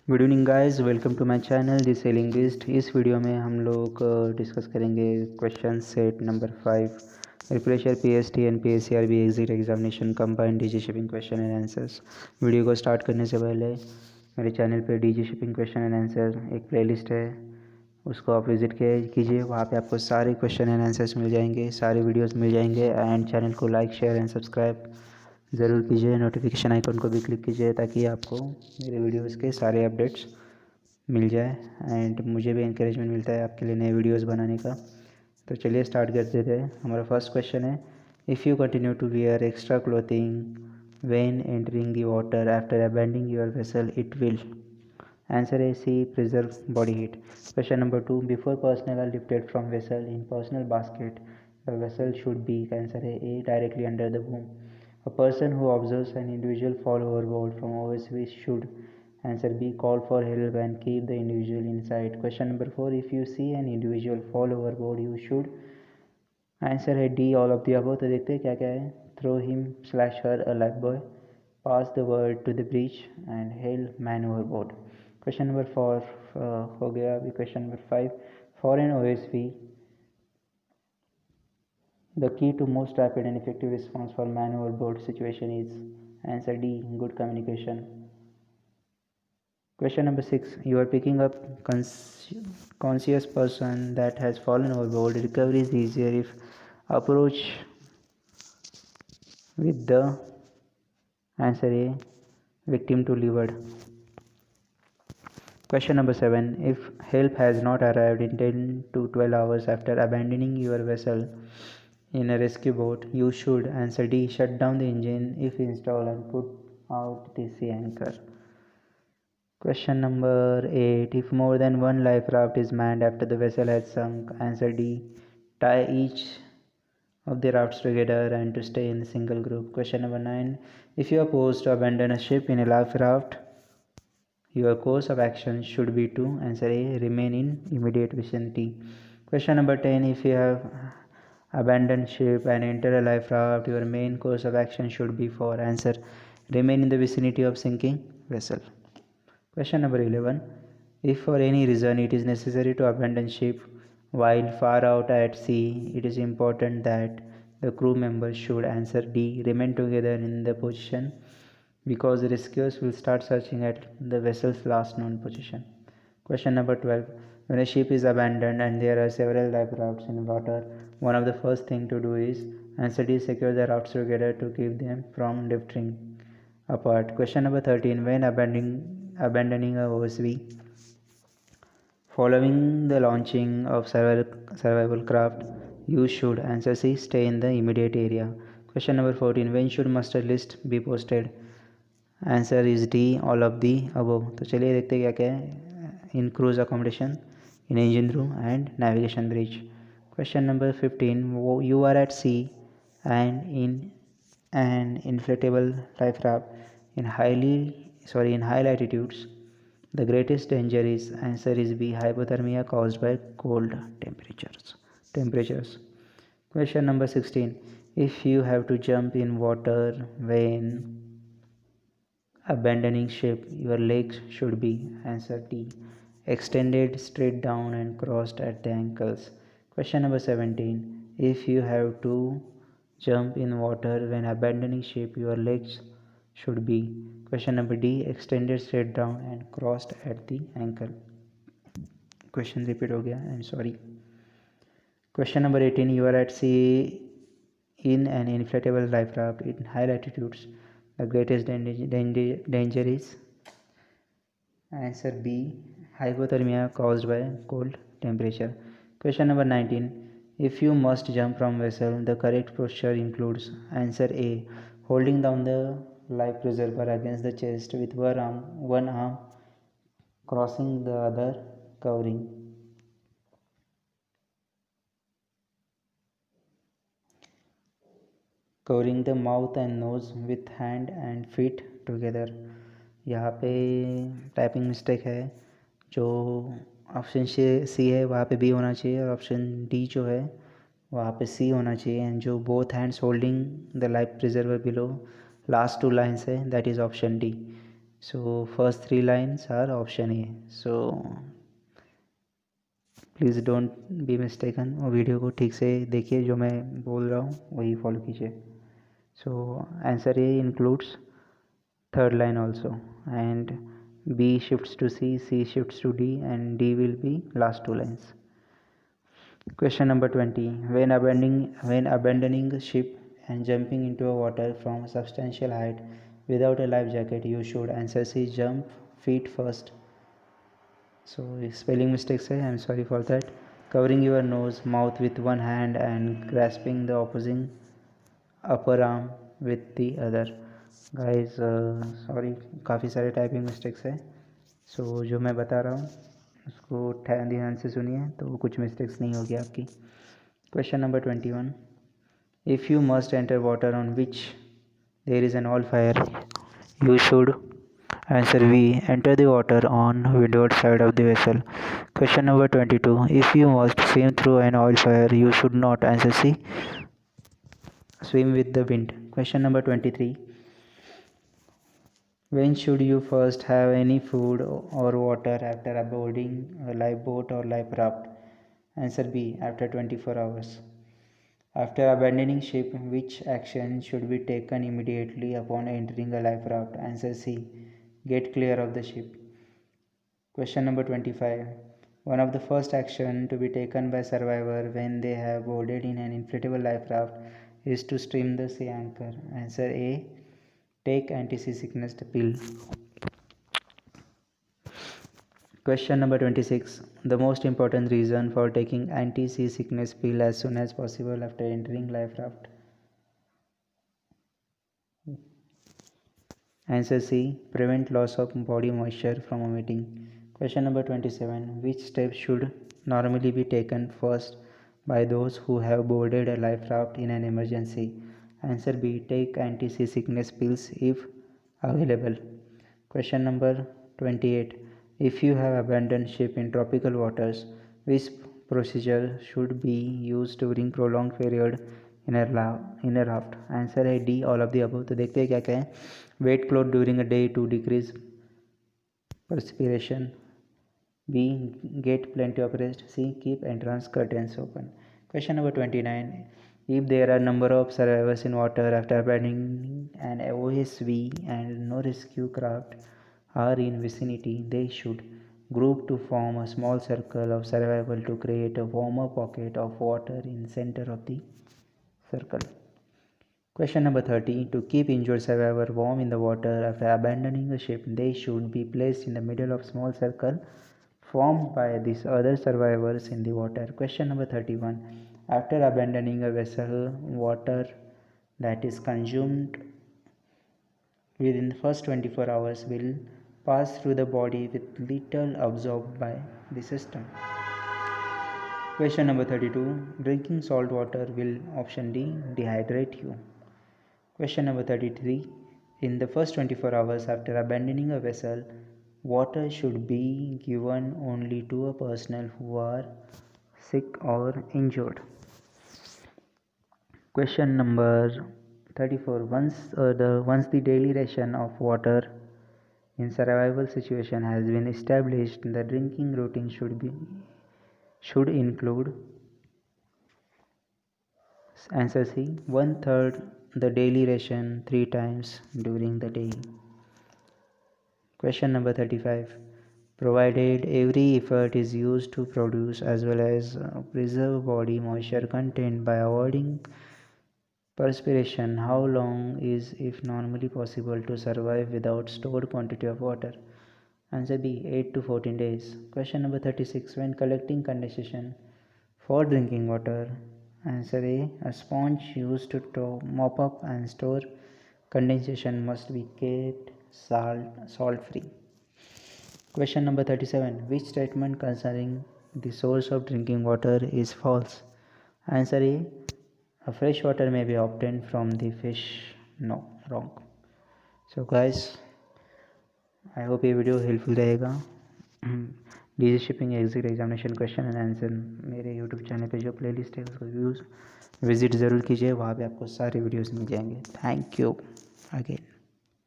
Good evening guys, welcome to my channel this है linguist. इस video में हम लोग डिस्कस करेंगे question set number 5 refresher PST and PSCRB exit examination combined DG shipping question and answers. Video को start करने से पहले मेरे चैनल पे DG shipping question and answer एक प्लेलिस्ट है, उसको आप विज़िट कीजिए। वहाँ पे आपको सारे क्वेश्चन एंड आंसर्स मिल जाएंगे, सारे वीडियोस मिल जाएंगे। एंड चैनल को लाइक शेयर एंड सब्सक्राइब ज़रूर कीजिए। नोटिफिकेशन आइकन को भी क्लिक कीजिए ताकि आपको मेरे वीडियोस के सारे अपडेट्स मिल जाए एंड मुझे भी इंकरेजमेंट मिलता है आपके लिए नए वीडियोस बनाने का। तो चलिए स्टार्ट कर देते हैं। हमारा फर्स्ट क्वेश्चन है, if you continue to wear extra clothing when entering the water after abandoning your vessel, it will. Answer A, C, preserve body heat. Question number 2, before personnel are lifted from vessel in personal basket, the vessel should be. Answer A, directly under the boom. A person who observes an individual fall overboard from OSV should. Answer B, call for help and keep the individual inside. Question number 4, if you see an individual fall overboard, you should. Answer है D, all of the above. तो देखते हैं क्या क्या है। Throw him slash her a life buoy, pass the word to the bridge and hail man overboard. Question number 4 हो गया। अभी question number 5, for an OSV the key to most rapid and effective response for man overboard situation is. Answer D, good communication. Question number 6, you are picking up conscious person that has fallen overboard. Recovery is easier if approach with the. Answer A, victim to leeward. Question number 7, if help has not arrived in 10 to 12 hours after abandoning your vessel in a rescue boat, you should. Answer D, shut down the engine if installed and put out the sea anchor. Question number 8, if more than one life raft is manned after the vessel has sunk. Answer D, tie each of the rafts together and to stay in a single group. Question number 9, if you are forced to abandon a ship in a life raft, your course of action should be to. Answer A, remain in immediate vicinity. Question number 10, if you have abandoned ship and enter a life raft, your main course of action should be for. Answer, remain in the vicinity of sinking vessel. Question number 11, if for any reason it is necessary to abandon ship while far out at sea, it is important that the crew members should. Answer D, remain together in the position because the rescuers will start searching at the vessel's last known position. Question number 12, when a ship is abandoned and there are several life rafts in water, one of the first thing to do is. Answer D, secure the rafts together to keep them from drifting apart. Question number 13, when abandoning a OSV following the launching of survival craft, you should. Answer C, stay in the immediate area. Question number 14, when should muster list be posted? Answer is d, all of the above. तो चलिए देखते हैं क्या क्या है। In cruise accommodation, in engine room and navigation bridge. Question number 15, you are at sea and in an inflatable life raft in high latitudes, the greatest danger is. Answer is B, hypothermia caused by cold temperatures. Question number 16, if you have to jump in water when abandoning ship, your legs should be. Answer D, extended straight down and crossed at the ankles. Question number 17, if you have to jump in water when abandoning ship, your legs should be. Question number D, extended straight down and crossed at the ankle. Question repeat हो गया, I'm sorry. Question number 18, you are at sea in an inflatable life raft in high latitudes, the greatest danger is. Answer B, hypothermia caused by cold temperature. Question number 19, if you must jump from vessel, the correct posture includes. Answer A, holding down the life preserver against the chest with one arm crossing the other, covering the mouth and nose with hand and feet together. यहाँ पे typing mistake है। जो option C है वहाँ पे B होना चाहिए और ऑप्शन डी जो है वहाँ पे सी होना चाहिए। एंड जो both hands holding the life preserver below last two lines है that is option D. So first three lines are option A. So please don't be mistaken, और वीडियो को ठीक से देखिए, जो मैं बोल रहा हूँ वही फॉलो कीजिए. So answer a includes third line also, and b shifts to c shifts to d, and d will be last two lines. Question number 20. When abandoning a ship and jumping into a water from a substantial height without a life jacket, you should answer C. Jump feet first. So spelling mistakes hai, I'm sorry for that. Covering your nose, mouth with one hand and grasping the opposing upper arm with the other. Guys, sorry, काफ़ी सारे typing mistakes है. सो जो मैं बता रहा हूँ उसको ध्यान से सुनिए, तो कुछ मिस्टेक्स नहीं होगी आपकी. Question number 21. If you must enter water on which there is an oil fire, you should answer B. Enter the water on windward side of the vessel. Question number 22. If you must swim through an oil fire, you should not answer C. Swim with the wind. Question number 23. When should you first have any food or water after boarding a lifeboat or life raft? Answer B. After 24 hours. After abandoning ship, which action should be taken immediately upon entering a life raft? Answer C. Get clear of the ship. Question number 25. One of the first action to be taken by survivor when they have boarded in an inflatable life raft is to trim the sea anchor. Answer A. Take anti-seasickness pill. Question number 26. The most important reason for taking anti-seasickness pill as soon as possible after entering life raft. Answer C. Prevent loss of body moisture from vomiting. Question number 27. Which steps should normally be taken first by those who have boarded a life raft in an emergency? Answer B. Take anti-seasickness pills if available. Question number 28. If you have abandoned ship in tropical waters, which procedure should be used during prolonged period in a raft? Answer है D. All of the above. तो देखते हैं क्या क्या है. Wet cloth during a day to decrease perspiration. B. Get plenty of rest. C. Keep entrance curtains open. Question number 29. If there are number of survivors in water after abandoning an OSV and no rescue craft are in vicinity, they should group to form a small circle of survival to create a warmer pocket of water in center of the circle. Question number 30. To keep injured survivor warm in the water after abandoning a ship, they should be placed in the middle of small circle formed by these other survivors in the water. Question number 31. After abandoning a vessel, water that is consumed within the first 24 hours will pass through the body with little absorbed by the system. Question number 32. Drinking salt water will, option D, dehydrate you. Question number 33. In the first 24 hours after abandoning a vessel, water should be given only to a personnel who are sick or injured. Question number 34. Once the daily ration of water in survival situation has been established, the drinking routine should include. Answer C. 1/3 the daily ration 3 times during the day. Question number 35. Provided every effort is used to produce as well as preserve body moisture content by avoiding perspiration, how long is it normally possible to survive without stored quantity of water? Answer B. 8 to 14 days. Question number 36. When collecting condensation for drinking water, answer A. A sponge used to mop up and store condensation must be kept salt free. Question number 37. Which statement concerning the source of drinking water is false? Answer A. A fresh water may be obtained from the fish. No, wrong. So guys, I hope ये video helpful रहेगा. DG shipping exit examination question and answer मेरे YouTube channel पे जो playlist है उसको visit ज़रूर कीजिए, वहाँ पे आपको सारे वीडियोस मिल जाएंगे. Thank you again.